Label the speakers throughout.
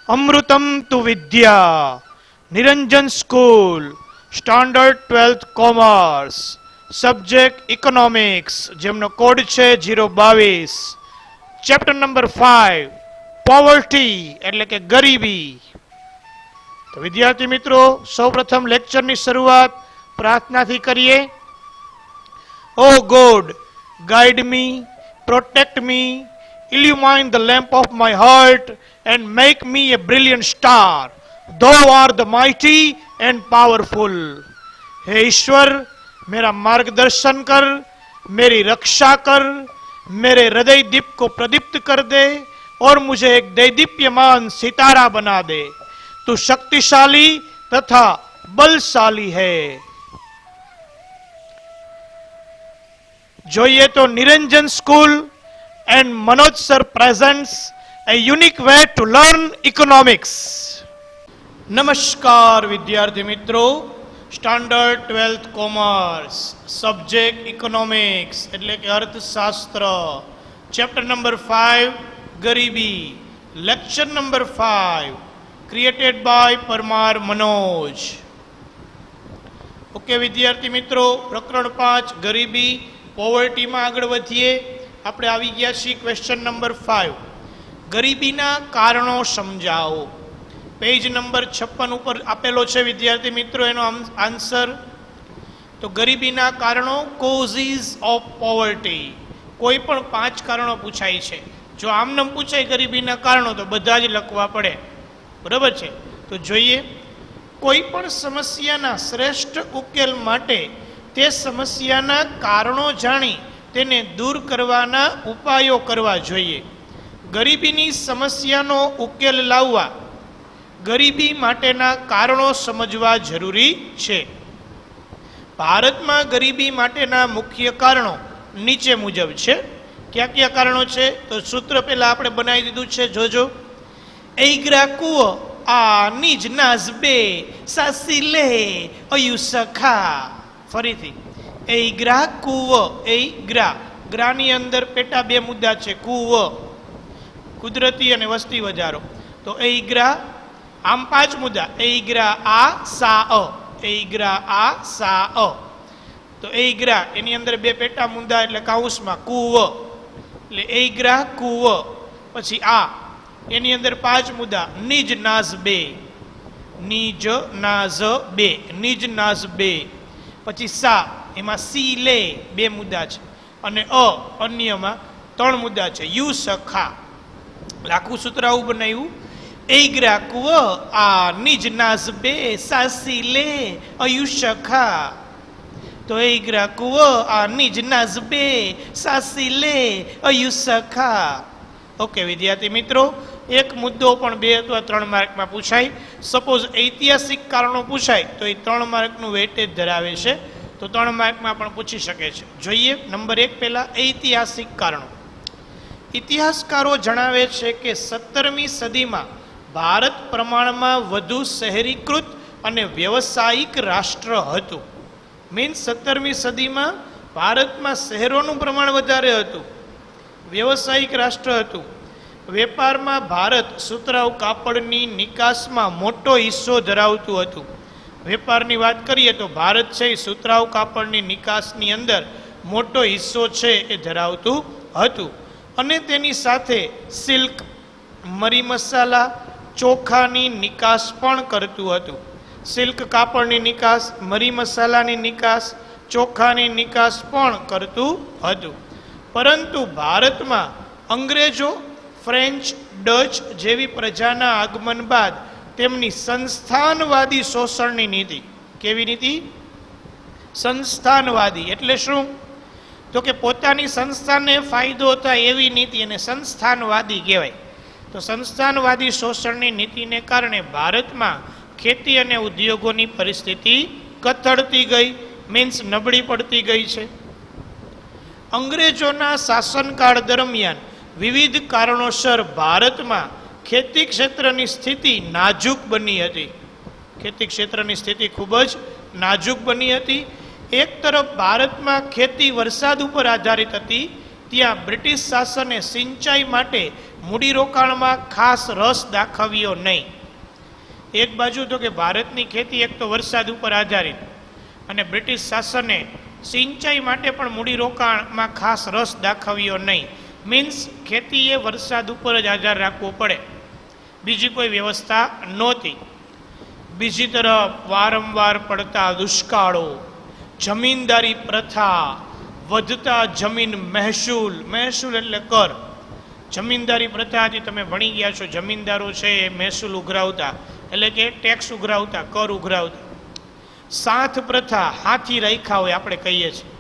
Speaker 1: અમૃતમ તુ વિદ્યા, Niranjan school, standard 12th commerce, subject economics, જેમનો કોડ છે 022, ચેપ્ટર નંબર 5 પોવર્ટી એટલે કે ગરીબી. તો વિદ્યાર્થી મિત્રો, સૌપ્રથમ લેક્ચરની શરૂઆત પ્રાર્થનાથી કરીએ. ઓ God, guide me, protect me, illumine the lamp of my heart and make me a brilliant star. Thou art the mighty and powerful. हे ईश्वर, मेरा मार्गदर्शन कर, मेरी रक्षा कर, मेरे हृदय दीप को प्रदीप्त कर दे और मुझे एक दैदीप्यमान सितारा बना दे. तू शक्तिशाली तथा बलशाली है. જોઈએ તો નિરંજન school and Manoj sir presents a unique way to learn economics. નમસ્કાર વિદ્યાર્થી મિત્રો, standard 12th commerce, subject economics એટલે કે અર્થશાસ્ત્ર, ચેપ્ટર નંબર 5 ગરીબી, lecture number 5 created by Parmar Manoj. Okay વિદ્યાર્થી મિત્રો, પ્રકરણ 5 ગરીબી પોવર્ટીમાં આગળ વધીએ. આપણે આવી ગયા છીએ ક્વેશ્ચન નંબર 5, ગરીબીના કારણો સમજાવો. પેજ નંબર 56 ઉપર આપેલો છે વિદ્યાર્થી મિત્રો એનો આન્સર. તો ગરીબીના કારણો, કોઝિસ ઓફ પોવર્ટી, કોઈ પણ 5 કારણો પૂછાય છે. જો આમનામ પૂછાય ગરીબીના કારણો તો બધા જ લખવા પડે, બરાબર છે. તો જોઈએ, કોઈ પણ સમસ્યાના શ્રેષ્ઠ ઉકેલ માટે તે સમસ્યાના કારણો જાણી તેને દૂર કરવાના ઉપાયો કરવા જોઈએ. ગરીબીની સમસ્યાનો ઉકેલ લાવવા ગરીબી માટેના કારણો સમજવા જરૂરી છે. ભારતમાં ગરીબી માટેના મુખ્ય કારણો નીચે મુજબ છે. કયા કયા કારણો છે? તો સૂત્ર પહેલા આપણે બનાવી દીધું છે, જોજો. એગ્રા કુવો આ નિજ નાઝ બે સાસી લે અયુ સખા. ફરીથી, એગ્રા કુવો, એગ્રા, ગ્રાની અંદર પેટા 2 મુદ્દા છે. કુવો કુદરતી અને વસ્તી વધારો. તો એગ્રા, આમ 5 મુદ્દા. એગ્રા આ સા અ, એગ્રા આ સા અ. તો એગ્રા એની અંદર 2 પેટા મુદ્દા એટલે કાઉસમાં કુવો, એટલે એગ્રા કુવો. પછી આ એની અંદર 5 મુદ્દા. નિજ નાઝ બે, નિજ નાઝ બે, નિજ નાઝ બે. પછી સા, એમાં સી લે 2 મુદ્દા છે, અને અન્યમાં 3 મુદ્દા છે. યુ સખા. આખું સૂત્ર આવું બનાવ્યું. એગ્રા કુવો આ નિજ નાઝ બે સાસી લે અયુ સખા. તો એગ્રા કુવો આ નિજ નાઝ બે સાસી લે અયુ સખા. ઓકે વિદ્યાર્થી મિત્રો, એક મુદ્દો પણ 2 અથવા 3 માર્કમાં પૂછાય. સપોઝ ઐતિહાસિક કારણો પૂછાય તો એ 3 માર્કનું વેઇટેજ ધરાવે છે, તો 3 માર્કમાં પણ પૂછી શકે છે. જોઈએ નંબર 1 પહેલા ઐતિહાસિક કારણો. ઇતિહાસકારો જણાવે છે કે 17મી સદીમાં ભારત પ્રમાણમાં વધુ શહેરીકૃત અને વ્યવસાયિક રાષ્ટ્ર હતું. મીન્સ 17મી સદીમાં ભારતમાં શહેરોનું પ્રમાણ વધારે હતું, વ્યવસાયિક રાષ્ટ્ર હતું. વેપારમાં ભારત સુતરાઉ કાપડની નિકાસમાં મોટો હિસ્સો ધરાવતું હતું. વેપારની વાત કરીએ તો ભારત છે એ સુતરાઉ કાપડની નિકાસની અંદર મોટો હિસ્સો છે એ ધરાવતું હતું. અને તેની સાથે સિલ્ક, મરી મસાલા, ચોખાની નિકાસ પણ કરતું હતું. સિલ્ક કાપડની નિકાસ, મરી મસાલાની નિકાસ, ચોખાની નિકાસ પણ કરતું હતું. પરંતુ ભારતમાં અંગ્રેજો, ફ્રેન્ચ, ડચ જેવી પ્રજાના આગમન બાદ તેમની સંસ્થાનવાદી શોષણની નીતિ. કેવી નીતિ? સંસ્થાનવાદી. એટલે શું? તો કે પોતાની સંસ્થાને ફાયદો થાય એવી નીતિ, અને સંસ્થાનવાદી કહેવાય. તો સંસ્થાનવાદી શોષણની નીતિને કારણે ભારતમાં ખેતી અને ઉદ્યોગોની પરિસ્થિતિ કથળતી ગઈ, મીન્સ નબળી પડતી ગઈ છે. અંગ્રેજોના શાસનકાળ દરમિયાન વિવિધ કારણોસર ભારતમાં ખેતી ક્ષેત્રની સ્થિતિ નાજુક બની હતી. ખેતી ક્ષેત્રની સ્થિતિ ખૂબ જ નાજુક બની હતી. એક તરફ ભારતમાં ખેતી વરસાદ ઉપર આધારિત હતી, ત્યાં બ્રિટિશ શાસને સિંચાઈ માટે મૂડીરોકાણમાં ખાસ રસ દાખવ્યો નહીં. એક બાજુ તો કે ભારતની ખેતી એક તો વરસાદ ઉપર આધારિત, અને બ્રિટિશ શાસને સિંચાઈ માટે પણ મૂડીરોકાણમાં ખાસ રસ દાખવ્યો નહીં. મીન્સ ખેતીએ વરસાદ ઉપર જ આધાર રાખવો પડે, બીજી કોઈ વ્યવસ્થા નહોતી. બીજી તરફ વારંવાર પડતા દુષ્કાળો, જમીનદારી પ્રથા, વધતા જમીન મહેસૂલ, મહેસૂલ એટલે કર. જમીનદારી પ્રથાથી તમે ભણી ગયા છો, જમીનદારો છે એ મહેસૂલ ઉઘરાવતા, એટલે કે ટેક્સ ઉઘરાવતા, કર ઉઘરાવતા. સાથ પ્રથા, હાથી રાખ્યા હોય આપણે કહીએ છીએ,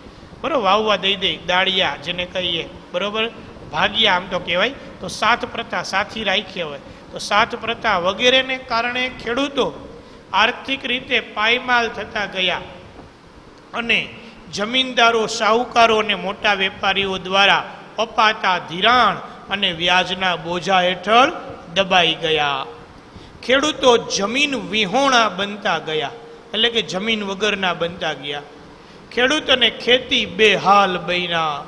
Speaker 1: બરાબર, વાવવા દઈ દે, દાળિયા જેને કહીએ, બરાબર, ભાગ્યા આમ તો કહેવાય. તો સાથ પ્રથા, સાથી રાખ્યા હોય, તો સાથ પ્રથા વગેરેને કારણે ખેડૂતો આર્થિક રીતે પાયમાલ થતા ગયા અને જમીનદારો, શાહુકારો અને મોટા વેપારીઓ દ્વારા અપાતા ધિરાણ અને વ્યાજના બોજા હેઠળ દબાઈ ગયા. ખેડૂતો જમીન વિહોણા બનતા ગયા, એટલે કે જમીન વગરના બનતા ગયા. ખેડૂત અને ખેતી બેહાલ બન્યા.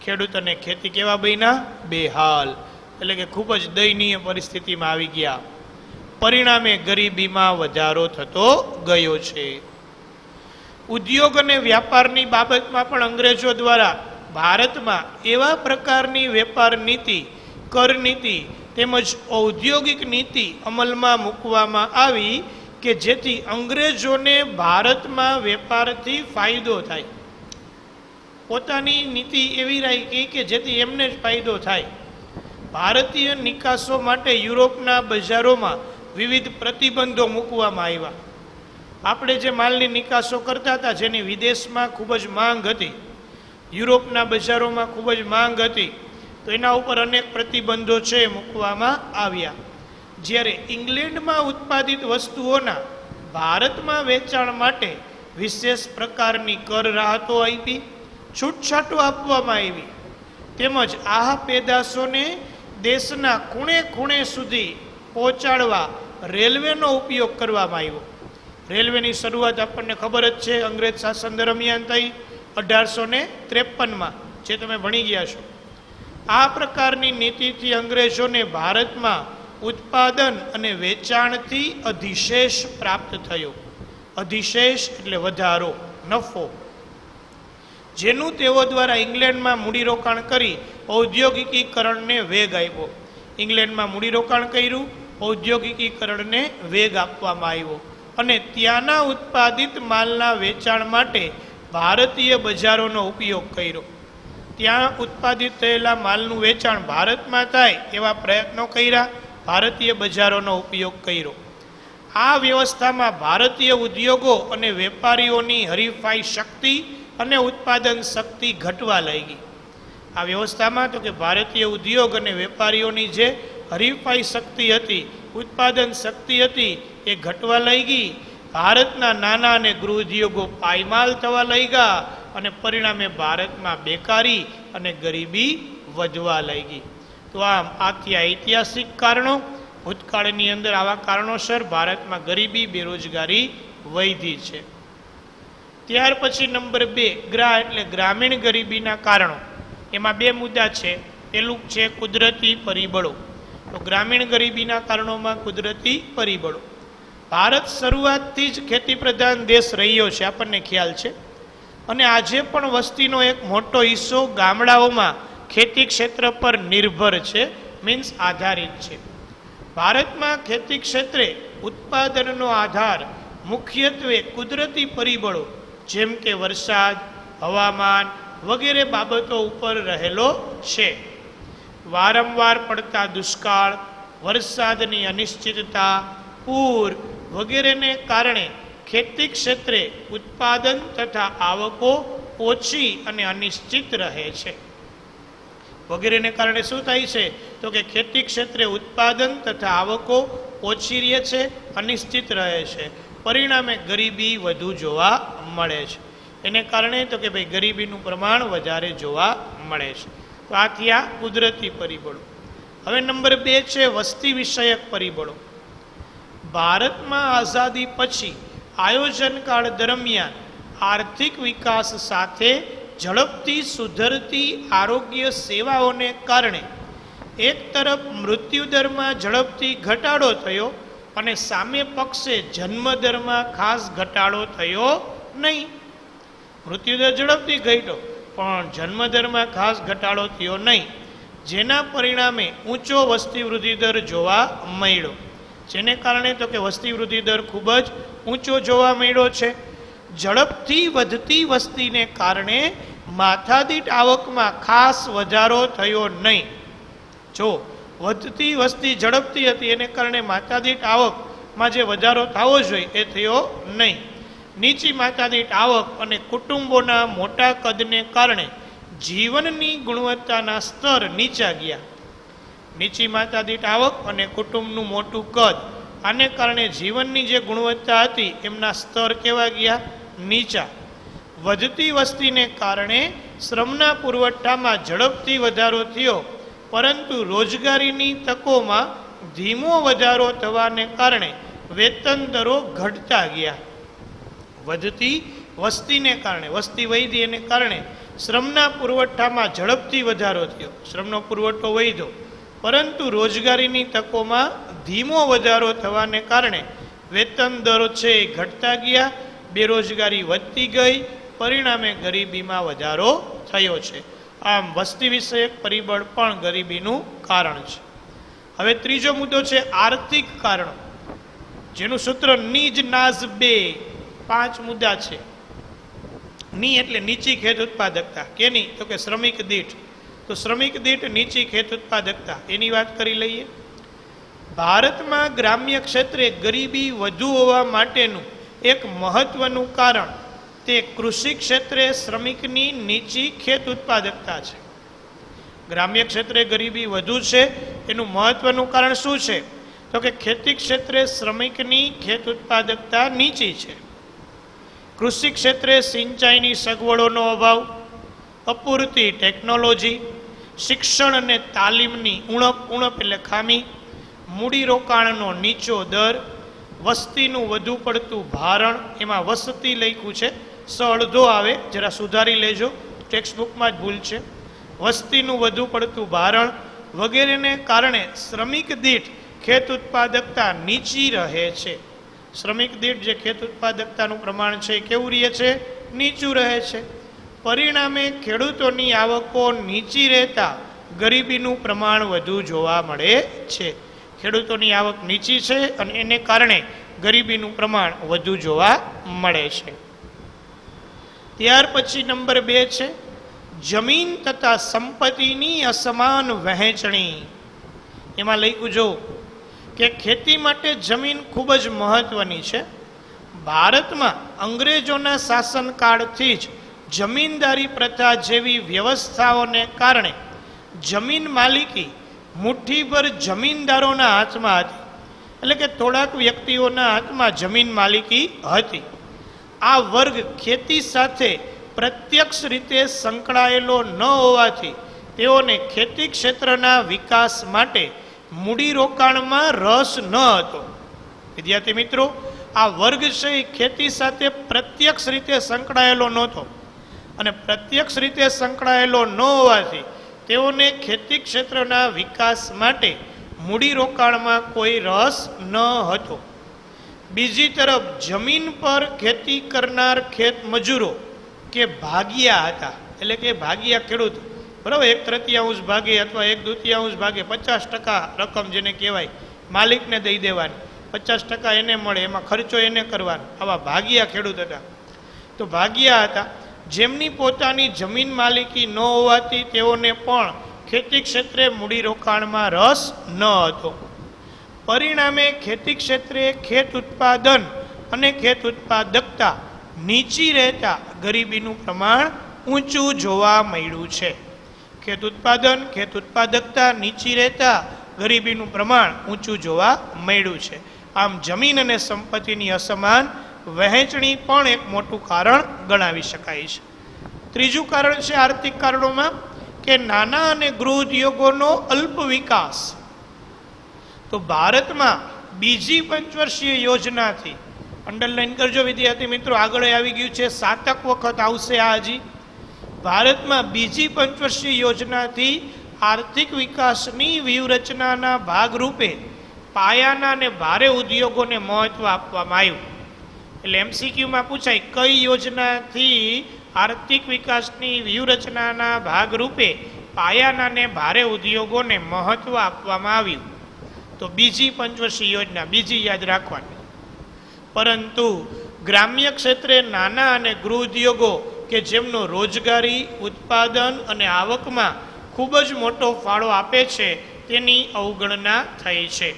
Speaker 1: ખેડૂત અને ખેતી કેવા બન્યા? બેહાલ, એટલે કે ખૂબ જ દયનીય પરિસ્થિતિમાં આવી ગયા. પરિણામે ગરીબીમાં વધારો થતો ગયો છે. ઉદ્યોગ અને વ્યાપારની બાબતમાં પણ અંગ્રેજો દ્વારા ભારતમાં એવા પ્રકારની વેપાર નીતિ, કર નીતિ તેમજ ઔદ્યોગિક નીતિ અમલમાં મૂકવામાં આવી કે જેથી અંગ્રેજોને ભારતમાં વેપારથી ફાયદો થાય. પોતાની નીતિ એવી રાખી કે જેથી એમને જ ફાયદો થાય. ભારતીય નિકાસો માટે યુરોપના બજારોમાં વિવિધ પ્રતિબંધો મૂકવામાં આવ્યા. આપણે જે માલની નિકાસો કરતા હતા, જેની વિદેશમાં ખૂબ જ માંગ હતી, યુરોપના બજારોમાં ખૂબ જ માંગ હતી, તો એના ઉપર અનેક પ્રતિબંધો છે મૂકવામાં આવ્યા. જ્યારે ઇંગ્લેન્ડમાં ઉત્પાદિત વસ્તુઓના ભારતમાં વેચાણ માટે વિશેષ પ્રકારની કર રાહતો આપી, છૂટછાટો આપવામાં આવી, તેમજ આ પેદાશોને દેશના ખૂણે ખૂણે સુધી પહોંચાડવા રેલવેનો ઉપયોગ કરવામાં આવ્યો. રેલવેની શરૂઆત આપણને ખબર જ છે, અંગ્રેજ શાસન દરમિયાન થઈ 1853માં, જે તમે ભણી ગયા છો. આ પ્રકારની નીતિથી અંગ્રેજોને ભારતમાં ઉત્પાદન અને વેચાણથી અધિશેષ પ્રાપ્ત થયો. અધિશેષ એટલે વધારો, નફો, જેનું તેઓ દ્વારા ઇંગ્લેન્ડમાં મૂડીરોકાણ કરી ઔદ્યોગિકીકરણને વેગ આપ્યો. ઇંગ્લેન્ડમાં મૂડીરોકાણ કર્યું, ઔદ્યોગિકીકરણને વેગ આપવામાં આવ્યો અને ત્યાંના ઉત્પાદિત માલના વેચાણ માટે ભારતીય બજારોનો ઉપયોગ કર્યો. ત્યાં ઉત્પાદિત થયેલા માલનું વેચાણ ભારતમાં થાય એવા પ્રયત્નો કર્યા, ભારતીય બજારોનો ઉપયોગ કર્યો. આ વ્યવસ્થામાં ભારતીય ઉદ્યોગો અને વેપારીઓની હરીફાઈ શક્તિ અને ઉત્પાદન શક્તિ ઘટવા લાગી. આ વ્યવસ્થામાં તો કે ભારતીય ઉદ્યોગ અને વેપારીઓની જે હરીફાઈ શક્તિ હતી, ઉત્પાદન શક્તિ હતી, એ ઘટવા લાગી. ભારતના નાના અને ગૃહ ઉદ્યોગો પાયમાલ થવા લાગ્યા અને પરિણામે ભારતમાં બેકારી અને ગરીબી વધવા લાગી. તો આમ આથી ઐતિહાસિક કારણો, ભૂતકાળની અંદર આવા કારણોસર ભારતમાં ગરીબી, બેરોજગારી વધી છે. ત્યાર પછી નંબર 2, ગ્રા એટલે ગ્રામીણ ગરીબીના કારણો. એમાં 2 મુદ્દા છે. પેલું છે કુદરતી પરિબળો. તો ગ્રામીણ ગરીબીના કારણોમાં કુદરતી પરિબળો. ભારત શરૂઆતથી જ ખેતી પ્રધાન દેશ રહ્યો છે, આપણને ખ્યાલ છે, અને આજે પણ વસ્તીનો એક મોટો હિસ્સો ગામડાઓમાં ખેતી ક્ષેત્ર પર નિર્ભર છે, મીન્સ આધારિત છે. ભારતમાં ખેતી ક્ષેત્રે ઉત્પાદનનો આધાર મુખ્યત્વે કુદરતી પરિબળો જેમ કે વરસાદ, હવામાન વગેરે બાબતો ઉપર રહેલો છે. વારંવાર પડતા દુષ્કાળ, વરસાદની અનિશ્ચિતતા, પૂર વગેરેને કારણે ખેતી ક્ષેત્રે ઉત્પાદન તથા આવકો ઓછી અને અનિશ્ચિત રહે છે. વગેરેને કારણે શું થાય છે? તો કે ખેતી ક્ષેત્રે ઉત્પાદન તથા આવકો ઓછી રહે છે, અનિશ્ચિત રહે છે. પરિણામે ગરીબી વધુ જોવા મળે છે. એને કારણે તો કે ભાઈ ગરીબીનું પ્રમાણ વધારે જોવા મળે છે. તો આથી આ કુદરતી પરિબળો. હવે નંબર 2 છે વસ્તી વિષયક પરિબળો. ભારતમાં આઝાદી પછી આયોજન કાળ દરમિયાન આર્થિક વિકાસ સાથે ઝડપથી સુધરતી આરોગ્ય સેવાઓને કારણે એક તરફ મૃત્યુદરમાં ઝડપથી ઘટાડો થયો અને સામે પક્ષે જન્મદરમાં ખાસ ઘટાડો થયો નહીં. મૃત્યુદર ઝડપથી ઘટ્યો પણ જન્મદરમાં ખાસ ઘટાડો થયો નહીં, જેના પરિણામે ઊંચો વસ્તી વૃદ્ધિ દર જોવા મળ્યો. જેને કારણે તો કે વસ્તી વૃદ્ધિ દર ખૂબ જ ઊંચો જોવા મળ્યો છે. ઝડપથી વધતી વસ્તીને કારણે માથાદીઠ આવકમાં ખાસ વધારો થયો નહીં. જો વધતી વસ્તી ઝડપથી હતી એને કારણે માથાદીઠ આવકમાં જે વધારો થવો જોઈએ એ થયો નહીં. નીચી માથાદીઠ આવક અને કુટુંબોના મોટા કદને કારણે જીવનની ગુણવત્તાના સ્તર નીચા ગયા. નીચી માથાદીઠ આવક અને કુટુંબનું મોટું કદ, આને કારણે જીવનની જે ગુણવત્તા હતી એમના સ્તર કેવા ગયા? નીચા. વધતી વસ્તીને કારણે શ્રમના પુરવઠામાં ઝડપથી વધારો થયો, પરંતુ રોજગારીની તકોમાં ધીમો વધારો થવાને કારણે વેતન દરો ઘટતા ગયા. વધતી વસ્તીને કારણે, વસ્તી વધી એને કારણે શ્રમના પુરવઠામાં ઝડપથી વધારો થયો, શ્રમનો પુરવઠો વધ્યો, પરંતુ રોજગારીની તકોમાં ધીમો વધારો થવાને કારણે વેતન દરો છે એ ઘટતા ગયા, બેરોજગારી વધતી ગઈ, પરિણામે ગરીબીમાં વધારો થયો છે. આમ વસ્તી વિષયક પરિબળ પણ ગરીબીનું કારણ છે. હવે ત્રીજો મુદ્દો છે આર્થિક કારણો, જેનું સૂત્ર નીજ નાઝ 2, 5 મુદ્દા છે. ની એટલે નીચી ખેત ઉત્પાદકતા, કેની? તો કે શ્રમિક દીઠ. તો શ્રમિક દીઠ નીચી ખેત ઉત્પાદકતા એની વાત કરી લઈએ. ભારતમાં ગ્રામ્ય ક્ષેત્રે ગરીબી વધુ હોવા માટેનું એક મહત્વનું કારણ તે કૃષિ ક્ષેત્રે શ્રમિકની નીચી ખેત ઉત્પાદકતા છે. ગ્રામ્ય ક્ષેત્રે ગરીબી વધુ છે એનું મહત્વનું કારણ શું છે? તો કે ખેતી ક્ષેત્રે શ્રમિકની ખેત ઉત્પાદકતા નીચી છે. કૃષિ ક્ષેત્રે સિંચાઈની સગવડોનો અભાવ, અપૂરતી ટેકનોલોજી, શિક્ષણ અને તાલીમની ઉણપ એટલે ખામી, મૂડીરોકાણનો નીચો દર, વસ્તીનું વધુ પડતું ભારણ, એમાં વસતી લખ્યું છે, અડધો આવે, જરા સુધારી લેજો, ટેક્સ્ટબુકમાં જ ભૂલ છે. વસ્તીનું વધુ પડતું ભારણ વગેરેને કારણે શ્રમિક દીઠ ખેત ઉત્પાદકતા નીચી રહે છે. શ્રમિક દીઠ જે ખેત ઉત્પાદકતાનું પ્રમાણ છે કેવું રહે છે? નીચું રહે છે. પરિણામે ખેડૂતોની આવકો નીચી રહેતા ગરીબીનું પ્રમાણ વધુ જોવા મળે છે. ખેડૂતોની આવક નીચી છે અને એને કારણે ગરીબીનું પ્રમાણ વધુ જોવા મળે છે. ત્યાર પછી નંબર 2 છે જમીન તથા સંપત્તિની અસમાન વહેંચણી. એમાં લખ્યું જો કે ખેતી માટે જમીન ખૂબ જ મહત્વની છે. ભારતમાં અંગ્રેજોના શાસનકાળથી જ જમીનદારી પ્રથા જેવી વ્યવસ્થાઓને કારણે જમીન માલિકી મુઠ્ઠીભર જમીનદારોના હાથમાં હતી, એટલે કે થોડાક વ્યક્તિઓના હાથમાં જમીન માલિકી હતી. આ વર્ગ ખેતી સાથે પ્રત્યક્ષ રીતે સંકળાયેલો ન હોવાથી તેઓને ખેતી ક્ષેત્રના વિકાસ માટે મૂડીરોકાણમાં રસ ન હતો. વિદ્યાર્થી મિત્રો, આ વર્ગ છે એ ખેતી સાથે પ્રત્યક્ષ રીતે સંકળાયેલો નહોતો અને પ્રત્યક્ષ રીતે સંકળાયેલો ન હોવાથી તેઓને ખેતી ક્ષેત્રના વિકાસ માટે મૂડીરોકાણમાં કોઈ રસ ન હતો. બીજી તરફ જમીન પર ખેતી કરનાર ખેત મજૂરો કે ભાગિયા હતા, એટલે કે ભાગિયા ખેડૂત, બરાબર, 1/3 ભાગે અથવા 1/2 ભાગે 50% રકમ જેને કહેવાય માલિકને દઈ દેવાની, 50% એને મળે, એમાં ખર્ચો એને કરવાનો. આવા ભાગિયા ખેડૂત હતા. તો ભાગિયા હતા જેમની પોતાની જમીન માલિકી ન હોવાથી તેઓને પણ ખેતી ક્ષેત્રે મૂડીરોકાણમાં રસ ન હતો. પરિણામે ખેતી ક્ષેત્રે ખેત ઉત્પાદન અને ખેત ઉત્પાદકતા નીચી રહેતા ગરીબીનું પ્રમાણ ઊંચું જોવા મળ્યું છે. ખેત ઉત્પાદન ખેત ઉત્પાદકતા નીચી રહેતા ગરીબીનું પ્રમાણ ઊંચું જોવા મળ્યું છે. આમ જમીન અને સંપત્તિની અસમાન વહેંચણી પણ એક મોટું કારણ ગણાવી શકાય છે. ત્રીજું કારણ છે આર્થિક કારણોમાં કે નાના અને ગૃહ ઉદ્યોગોનો અલ્પ વિકાસ. તો ભારતમાં બીજી પંચવર્ષીય યોજનાથી, અંડરલાઈન કરજો વિદ્યાર્થી મિત્રો, આગળ આવી ગયું છે, 7ક વખત આવશે આ હજી. ભારતમાં બીજી પંચવર્ષીય યોજનાથી આર્થિક વિકાસની વ્યૂહરચનાના ભાગરૂપે પાયાના અને ભારે ઉદ્યોગોને મહત્વ આપવામાં આવ્યું. એટલે એમસીક્યુમાં પૂછાય, કઈ યોજનાથી આર્થિક વિકાસની વ્યૂહરચનાના ભાગરૂપે પાયાના અને ભારે ઉદ્યોગોને મહત્વ આપવામાં આવ્યું? તો બીજી પંચવર્ષીય યોજના, બીજી યાદ રાખવાની. પરંતુ ગ્રામ્ય ક્ષેત્રે નાના અને ગૃહ ઉદ્યોગો કે જેમનો રોજગારી, ઉત્પાદન અને આવકમાં ખૂબ જ મોટો ફાળો આપે છે તેની અવગણના થઈ છે.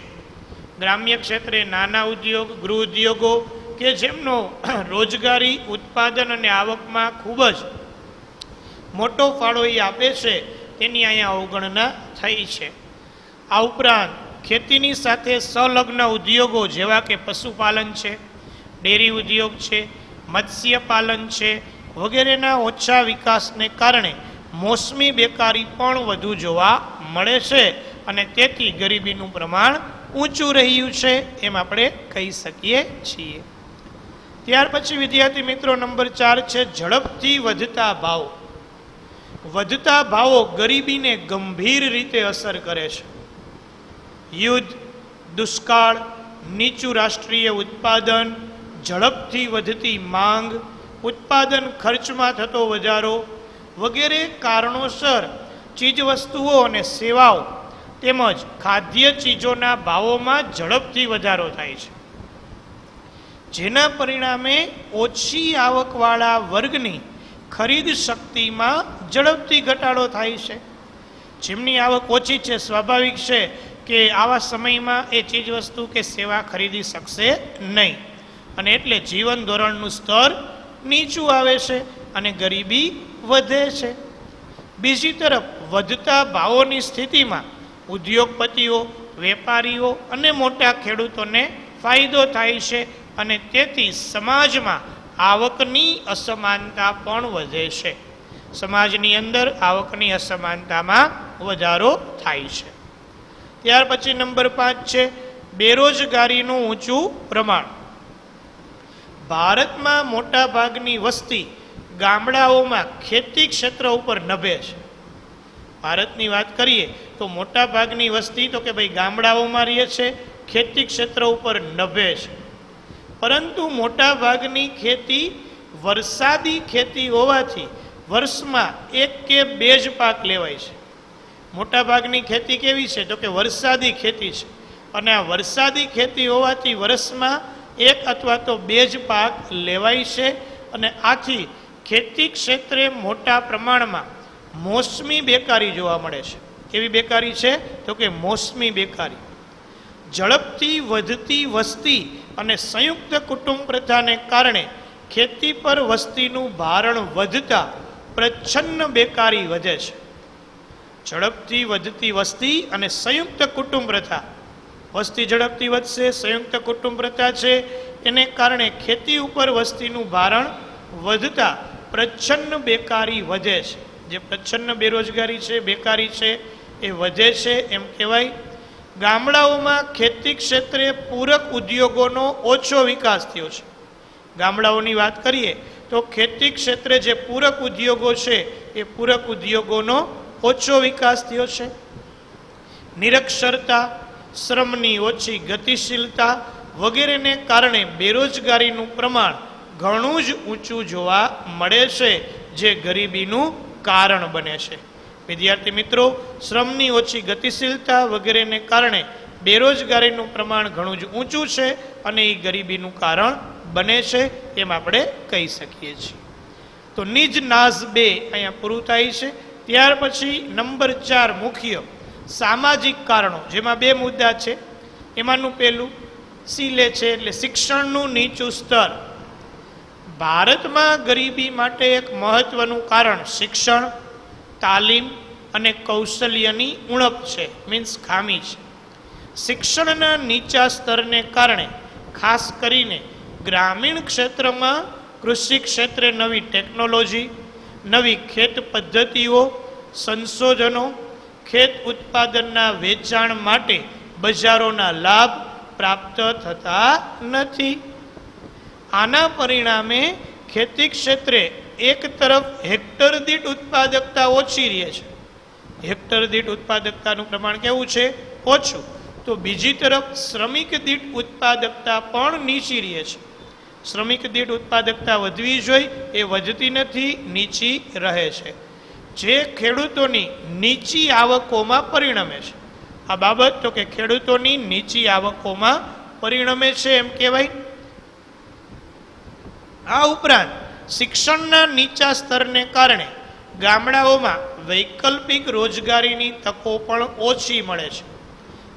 Speaker 1: ગ્રામ્ય ક્ષેત્રે નાના ઉદ્યોગ, ગૃહ ઉદ્યોગો કે જેમનો રોજગારી, ઉત્પાદન અને આવકમાં ખૂબ જ મોટો ફાળો એ આપે છે તેની અહીંયા અવગણના થઈ છે. આ ઉપરાંત ખેતીની સાથે સંલગ્ન ઉદ્યોગો જેવા કે પશુપાલન છે, ડેરી ઉદ્યોગ છે, મત્સ્યપાલન છે વગેરેના ઓછા વિકાસને કારણે મોસમી બેકારી પણ વધુ જોવા મળે છે અને તેથી ગરીબીનું પ્રમાણ ઊંચું રહ્યું છે એમ આપણે કહી શકીએ છીએ. ત્યાર પછી વિદ્યાર્થી મિત્રો નંબર 4 છે ઝડપથી વધતા ભાવો. વધતા ભાવો ગરીબીને ગંભીર રીતે અસર કરે છે. યુદ્ધ, દુષ્કાળ, નીચું રાષ્ટ્રીય ઉત્પાદન, ઝડપથી વધતી માંગ, ઉત્પાદન ખર્ચમાં થતો વધારો વગેરે કારણોસર ચીજવસ્તુઓ અને સેવાઓ તેમજ ખાદ્ય ચીજોના ભાવોમાં ઝડપથી વધારો થાય છે, જેના પરિણામે ઓછી આવકવાળા વર્ગની ખરીદ શક્તિમાં ઝડપથી ઘટાડો થાય છે. જેમની આવક ઓછી છે, સ્વાભાવિક છે કે આવા સમયમાં એ ચીજવસ્તુ કે સેવા ખરીદી શકશે નહીં અને એટલે જીવન ધોરણનું સ્તર નીચું આવે છે અને ગરીબી વધે છે. બીજી તરફ વધતા ભાવોની સ્થિતિમાં ઉદ્યોગપતિઓ, વેપારીઓ અને મોટા ખેડૂતોને ફાયદો થાય છે અને તેથી સમાજમાં આવકની અસમાનતા પણ વધે છે. સમાજની અંદર આવકની અસમાનતામાં વધારો થાય છે. ત્યાર પછી નંબર 5 છે બેરોજગારીનું ઊંચું પ્રમાણ. ભારતમાં મોટા ભાગની વસ્તી ગામડાઓમાં ખેતી ક્ષેત્ર ઉપર નભે છે. ભારતની વાત કરીએ તો મોટા ભાગની વસ્તી તો કે ભાઈ ગામડાઓમાં રહે છે, ખેતી ક્ષેત્ર ઉપર નભે છે. પરંતુ મોટા ભાગની ખેતી વરસાદી ખેતી હોવાથી વર્ષમાં 1 કે 2 જ પાક લેવાય છે. મોટા ભાગની ખેતી કેવી છે તો કે વરસાદી ખેતી છે અને આ વરસાદી ખેતી હોવાથી વર્ષમાં 1 અથવા તો 2 જ પાક લેવાય છે અને આથી ખેતી ક્ષેત્રે મોટા પ્રમાણમાં મોસમી બેકારી જોવા મળે છે. કેવી બેકારી છે તો કે મોસમી બેકારી. ઝડપથી વધતી વસ્તી અને સંયુક્ત કુટુંબ પ્રથાને કારણે ખેતી પર વસ્તીનું ભારણ વધતા પ્રચ્છન્ન બેકારી વધે છે. ઝડપથી વધતી વસ્તી અને સંયુક્ત કુટુંબ પ્રથા, વસ્તી ઝડપથી વધશે, સંયુક્ત કુટુંબ પ્રથા છે એને કારણે ખેતી ઉપર વસ્તીનું ભારણ વધતા પ્રચ્છન્ન બેકારી વધે છે. જે પ્રચ્છન્ન બેરોજગારી છે, બેકારી છે એ વધે છે એમ કહેવાય. ગામડાઓમાં ખેતી ક્ષેત્રે પૂરક ઉદ્યોગોનો ઓછો વિકાસ થયો છે. ગામડાઓની વાત કરીએ તો ખેતી ક્ષેત્રે જે પૂરક ઉદ્યોગો છે એ પૂરક ઉદ્યોગોનો ઓછો વિકાસ થયો છે. નિરક્ષરતા, શ્રમની ઓછી ગતિશીલતા વગેરેને કારણે બેરોજગારીનું પ્રમાણ ઘણું જ ઊંચું જોવા મળે છે, જે ગરીબીનું કારણ બને છે. વિદ્યાર્થી મિત્રો, શ્રમની ઓછી ગતિશીલતા વગેરેને કારણે બેરોજગારીનું પ્રમાણ ઘણું જ ઊંચું છે અને એ ગરીબીનું કારણ બને છે એમ આપણે કહી શકીએ છીએ. તો નિજ નાઝ 2 અહીંયા પૂરું થાય છે. ત્યાર પછી નંબર 4 મુખ્ય સામાજિક કારણો, જેમાં 2 મુદ્દા છે. એમાંનું પહેલું લે છે એટલે શિક્ષણનું નીચું સ્તર. ભારતમાં ગરીબી માટે એક મહત્વનું કારણ શિક્ષણ, તાલીમ અને કૌશલ્યની ઉણપ છે, મીન્સ ખામી છે. શિક્ષણના નીચા સ્તરને કારણે ખાસ કરીને ગ્રામીણ ક્ષેત્રમાં કૃષિ ક્ષેત્રે નવી ટેકનોલોજી, નવી ખેત પદ્ધતિઓ, સંશોધનો, ખેત ઉત્પાદનના વેચાણ માટે બજારોના લાભ પ્રાપ્ત થતા નથી. આના પરિણામે ખેતી ક્ષેત્રે એક તરફ હેક્ટર દીઠ ઉત્પાદકતા ઓછી રહે છે, હેક્ટર દીઠ ઉત્પાદકતાનું પ્રમાણ કેવું છે? ઓછું. તો બીજી તરફ શ્રમિક દીઠ ઉત્પાદકતા પણ નીચી રહે છે. શ્રમિક દીઠ ઉત્પાદકતા વધવી જોઈએ, એ વધતી નથી, નીચી રહે છે, જે ખેડૂતોની નીચી આવકોમાં પરિણમે છે. આ બાબત તો કે ખેડૂતોની નીચી આવકોમાં પરિણમે છે એમ કહેવાય. આ ઉપરાંત શિક્ષણના નીચા સ્તરને કારણે ગામડાઓમાં વૈકલ્પિક રોજગારીની તકો પણ ઓછી મળે છે.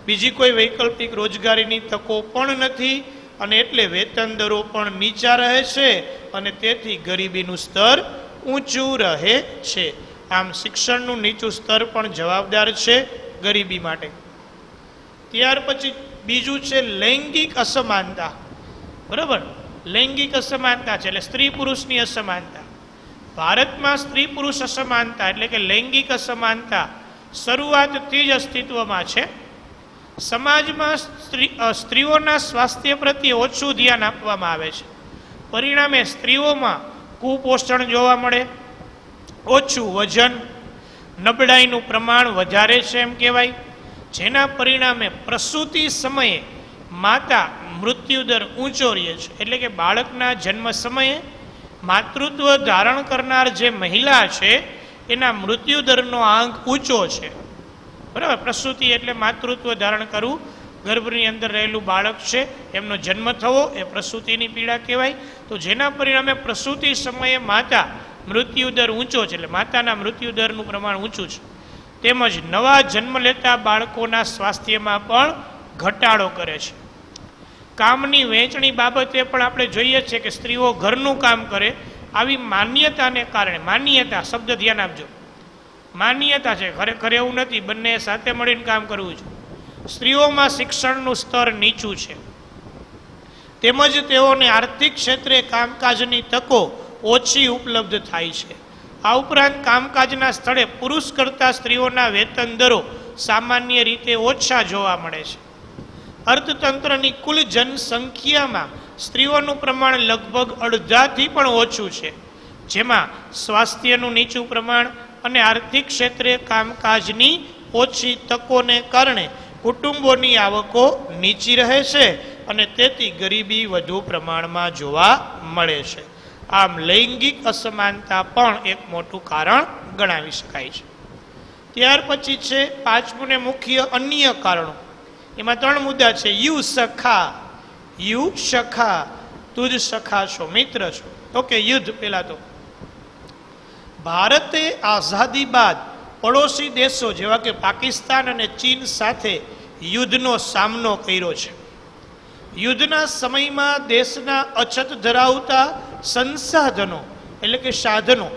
Speaker 1: બીજી કોઈ વૈકલ્પિક રોજગારીની તકો પણ નથી, અને એટલે વેતન દરો પણ નીચા રહે છે, અને તેથી ગરીબીનું સ્તર ઊંચું રહે છે. આમ શિક્ષણનું નીચું સ્તર પણ જવાબદાર છે ગરીબી માટે. ત્યાર પછી બીજું છે લૈંગિક અસમાનતા. બરાબર, લૈંગિક અસમાનતા છે એટલે સ્ત્રી પુરુષની અસમાનતા. ભારતમાં સ્ત્રી પુરુષ અસમાનતા એટલે કે લૈંગિક અસમાનતા શરૂઆતથી જ અસ્તિત્વમાં છે. સમાજમાં સ્ત્રીઓના સ્વાસ્થ્ય પ્રત્યે ઓછું ધ્યાન આપવામાં આવે છે. પરિણામે સ્ત્રીઓમાં કુપોષણ જોવા મળે, ઓછું વજન, નબળાઈનું પ્રમાણ વધારે છે એમ કહેવાય, જેના પરિણામે પ્રસૂતિ સમયે માતા મૃત્યુદર ઊંચો રહે છે. એટલે કે બાળકના જન્મ સમયે માતૃત્વ ધારણ કરનાર જે મહિલા છે એના મૃત્યુદરનો આંક ઊંચો છે. બરાબર, પ્રસૂતિ એટલે માતૃત્વ ધારણ કરવું, ગર્ભની અંદર રહેલું બાળક છે એમનો જન્મ થવો એ પ્રસૂતિની પીડા કહેવાય. તો જેના પરિણામે પ્રસૂતિ સમયે માતા મૃત્યુદર ઊંચો છે, એટલે માતાના મૃત્યુદરનું પ્રમાણ ઊંચું છે. તેમજ નવા જન્મ લેતા બાળકોના સ્વાસ્થ્યમાં પણ ઘટાડો કરે છે. કામની વહેંચણી બાબતે પણ આપણે જોઈએ છીએ કે સ્ત્રીઓ ઘરનું કામ કરે, આવી માન્યતાને કારણે, માન્યતા શબ્દ ધ્યાન આપજો, માન્યતા છે, ખરેખર એવું નથી, બંને સાથે મળીને કામ કરવું છે. સ્ત્રીઓમાં શિક્ષણનું સ્તર નીચું છે, તેમજ તેઓને આર્થિક ક્ષેત્રે કામકાજની તકો ઓછી ઉપલબ્ધ થાય છે. આ ઉપરાંત કામકાજના સ્થળે પુરુષ કરતાં સ્ત્રીઓના વેતન દરો સામાન્ય રીતે ઓછા જોવા મળે છે. અર્થતંત્રની કુલ જનસંખ્યામાં સ્ત્રીઓનું પ્રમાણ લગભગ અડધાથી પણ ઓછું છે, જેમાં સ્વાસ્થ્યનું નીચું પ્રમાણ અને આર્થિક ક્ષેત્રે કામકાજની ઓછી તકોને કારણે કુટુંબોની આવકો નીચી રહે છે, અને તેથી ગરીબી વધુ પ્રમાણમાં જોવા મળે છે. આમ લૈંગિક અસમાનતા પણ એક મોટું કારણ ગણાવી શકાય છે. ત્યાર પછી છે પાંચમું ને મુખ્ય અન્ય કારણો. એમાં 3 મુદ્દા છે. યુ સખા, યુ સખા, તું જ સખા છો, મિત્ર છો. ઓકે, યુદ્ધ. પહેલા તો ભારતે આઝાદી બાદ પડોશી દેશો જેવા કે પાકિસ્તાન અને ચીન સાથે યુદ્ધનો સામનો કર્યો છે. યુદ્ધના સમયમાં દેશના અછત ધરાવતા સંસાધનો એટલે કે સાધનો,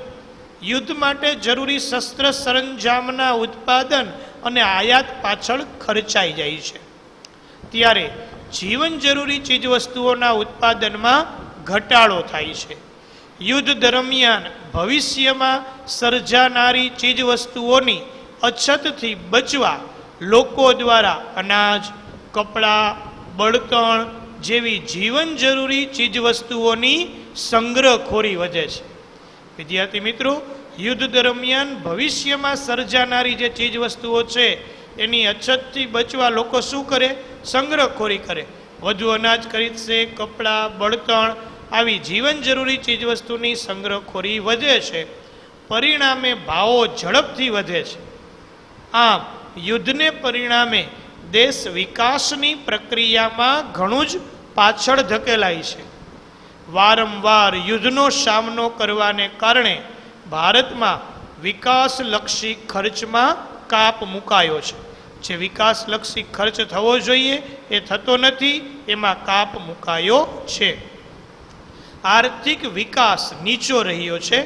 Speaker 1: યુદ્ધ માટે જરૂરી શસ્ત્ર સરંજામના ઉત્પાદન અને આયાત પાછળ ખર્ચાઈ જાય છે. ત્યારે જીવન જરૂરી ચીજવસ્તુઓના ઉત્પાદનમાં ઘટાડો થાય છે. યુદ્ધ દરમિયાન ભવિષ્યમાં સર્જાનારી ચીજવસ્તુઓની અછતથી બચવા લોકો દ્વારા અનાજ, કપડાં, બળતણ જેવી જીવન જરૂરી ચીજવસ્તુઓની સંગ્રહખોરી વધે છે. વિદ્યાર્થી મિત્રો, યુદ્ધ દરમિયાન ભવિષ્યમાં સર્જાનારી જે ચીજવસ્તુઓ છે એની અછતથી બચવા લોકો શું કરે? સંગ્રહખોરી કરે. વધુ અનાજ ખરીદશે, કપડાં, બળતણ આવી જીવન જરૂરી ચીજવસ્તુની સંગ્રહખોરી વધે છે. પરિણામે ભાવો ઝડપથી વધે છે. આમ યુદ્ધને પરિણામે દેશ વિકાસની પ્રક્રિયામાં ઘણું જ પાછળ ધકેલાય છે. વારંવાર યુદ્ધનો સામનો કરવાને કારણે ભારતમાં વિકાસલક્ષી ખર્ચમાં કાપ મુકાયો છે. જે વિકાસલક્ષી ખર્ચ થવો જોઈએ એ થતો નથી, એમાં કાપ મુકાયો છે. આર્થિક વિકાસ નીચો રહ્યો છે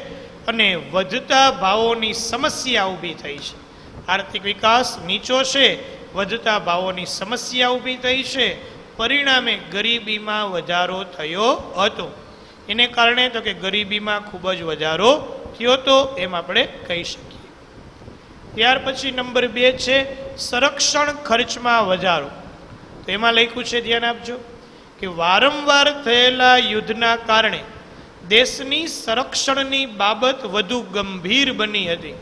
Speaker 1: અને વધતા ભાવોની સમસ્યા ઊભી થઈ છે. આર્થિક વિકાસ નીચો છે, વધતા ભાવોની સમસ્યા ઊભી થઈ છે. પરિણામે ગરીબીમાં વધારો થયો હતો. એને કારણે તો કે ગરીબીમાં ખૂબ જ વધારો થયો હતો એમ આપણે કહી શકીએ. ત્યાર પછી નંબર 2 છે સંરક્ષણ ખર્ચમાં વધારો. તો એમાં લખ્યું છે, ધ્યાન આપજો, કે વારંવાર થયેલા યુદ્ધના કારણે દેશની સંરક્ષણની બાબત વધુ ગંભીર બની હતી.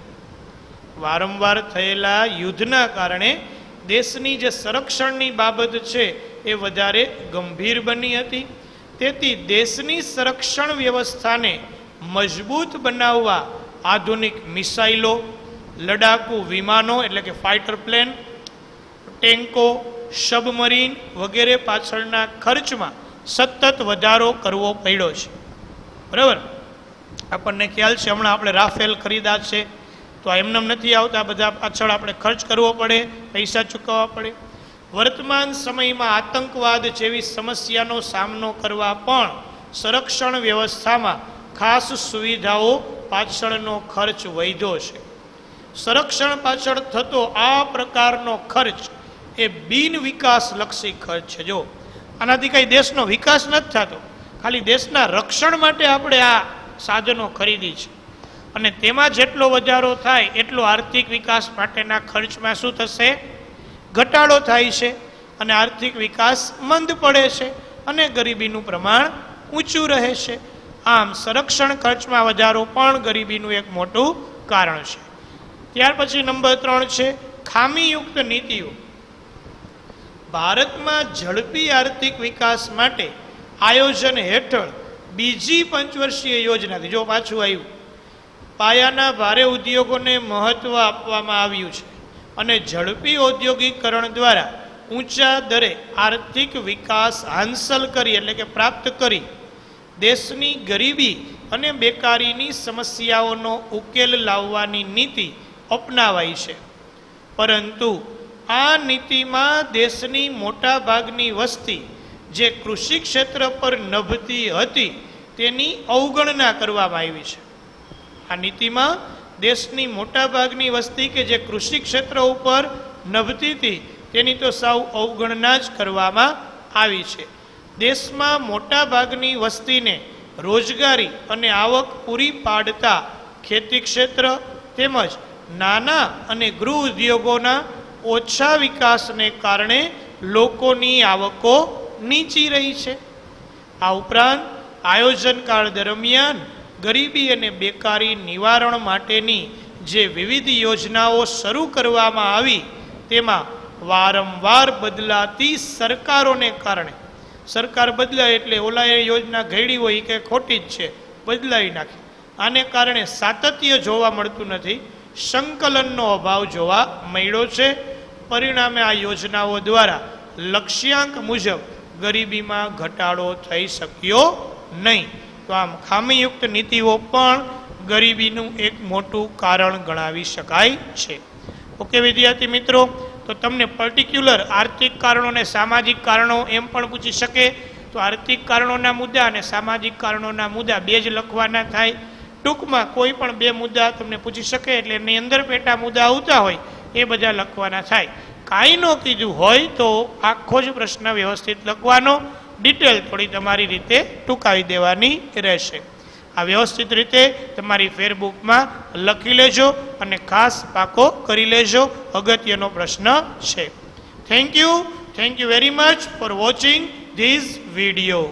Speaker 1: વારંવાર થયેલા યુદ્ધના કારણે દેશની જે સંરક્ષણની બાબત છે એ વધારે ગંભીર બની હતી. તેથી દેશની સંરક્ષણ વ્યવસ્થાને મજબૂત બનાવવા આધુનિક મિસાઇલો, લડાકુ વિમાનો એટલે કે ફાઇટર પ્લેન, ટેન્કો, સબમરીન વગેરે પાછળના ખર્ચમાં સતત વધારો કરવો પડ્યો છે. બરાબર, આપણને ખ્યાલ છે હમણાં આપણે રાફેલ ખરીદા છે તો એમને નથી આવતા, બધા પાછળ આપણે ખર્ચ કરવો પડે, પૈસા ચૂકવવા પડે. વર્તમાન સમયમાં આતંકવાદ જેવી સમસ્યાનો સામનો કરવા પણ સંરક્ષણ વ્યવસ્થામાં ખાસ સુવિધાઓ પાછળનો ખર્ચ વધ્યો છે. સંરક્ષણ પાછળ થતો આ પ્રકારનો ખર્ચ એ બિન વિકાસલક્ષી ખર્ચ છે. જો આનાથી કંઈ દેશનો વિકાસ નથી થતો, ખાલી દેશના રક્ષણ માટે આપણે આ સાધનો ખરીદી છે અને તેમાં જેટલો વધારો થાય એટલો આર્થિક વિકાસ માટેના ખર્ચમાં શું થશે? ઘટાડો થાય છે અને આર્થિક વિકાસ મંદ પડે છે અને ગરીબીનું પ્રમાણ ઊંચું રહે છે. આમ સંરક્ષણ ખર્ચમાં વધારો પણ ગરીબીનું એક મોટું કારણ છે. ત્યાર પછી નંબર 3 છે ખામીયુક્ત નીતિઓ. ભારતમાં ઝડપી આર્થિક વિકાસ માટે આયોજન હેઠળ બીજી પંચવર્ષીય યોજનાથી, જો પાછું આવ્યું, પાયાના ભારે ઉદ્યોગોને મહત્વ આપવામાં આવ્યું છે અને ઝડપી ઔદ્યોગિકરણ દ્વારા ઊંચા દરે આર્થિક વિકાસ હાંસલ કરી એટલે કે પ્રાપ્ત કરી દેશની ગરીબી અને બેકારીની સમસ્યાઓનો ઉકેલ લાવવાની નીતિ અપનાવાઈ છે. પરંતુ આ નીતિમાં દેશની મોટા ભાગની વસ્તી જે કૃષિ ક્ષેત્ર પર નભતી હતી તેની અવગણના કરવામાં આવી છે. આ નીતિમાં દેશની મોટા ભાગની વસ્તી કે જે કૃષિ ક્ષેત્ર ઉપર નભતી હતી તેની તો સાવ અવગણના જ કરવામાં આવી છે. દેશમાં મોટા ભાગની વસ્તીને રોજગારી અને આવક પૂરી પાડતા ખેતી ક્ષેત્ર તેમજ નાના અને ગૃહ ઉદ્યોગોના ઓછા વિકાસને કારણે લોકોની આવકો નીચી રહી છે. આ ઉપરાંત આયોજનકાળ દરમિયાન ગરીબી અને બેકારી નિવારણ માટેની જે વિવિધ યોજનાઓ શરૂ કરવામાં આવી તેમાં વારંવાર બદલાતી સરકારોને કારણે, સરકાર બદલાય એટલે ઓલાએ યોજના ઘડી હોય કે ખોટી જ છે, બદલાઈ નાખે, આને કારણે સાતત્ય જોવા મળતું નથી, સંકલનનો અભાવ જોવા મળ્યો છે. પરિણામે આ યોજનાઓ દ્વારા લક્ષ્યાંક મુજબ ગરીબીમાં ઘટાડો થઈ શક્યો નહીં. તો આમ ખામીયુક્ત નીતિઓ પણ ગરીબીનું એક મોટું કારણ ગણાવી શકાય છે. ઓકે વિદ્યાર્થી મિત્રો, તો તમને પર્ટિક્યુલર આર્થિક કારણો અને સામાજિક કારણો એમ પણ પૂછી શકે તો આર્થિક કારણોના મુદ્દા અને સામાજિક કારણોના મુદ્દા બે જ લખવાના થાય. ટૂંકમાં કોઈ પણ બે મુદ્દા તમને પૂછી શકે એટલે એની અંદર પેટા મુદ્દા આવતા હોય એ બધા લખવાના થાય. કાંઈ ન કીધું હોય તો આખો જ પ્રશ્ન વ્યવસ્થિત લખવાનો, ડિટેલ થોડી તમારી રીતે ટૂંકાવી દેવાની રહેશે. આ વ્યવસ્થિત રીતે તમારી ફેરબુકમાં લખી લેજો અને ખાસ પાકો કરી લેજો, અગત્યનો પ્રશ્ન છે. Thank you very much for watching this video.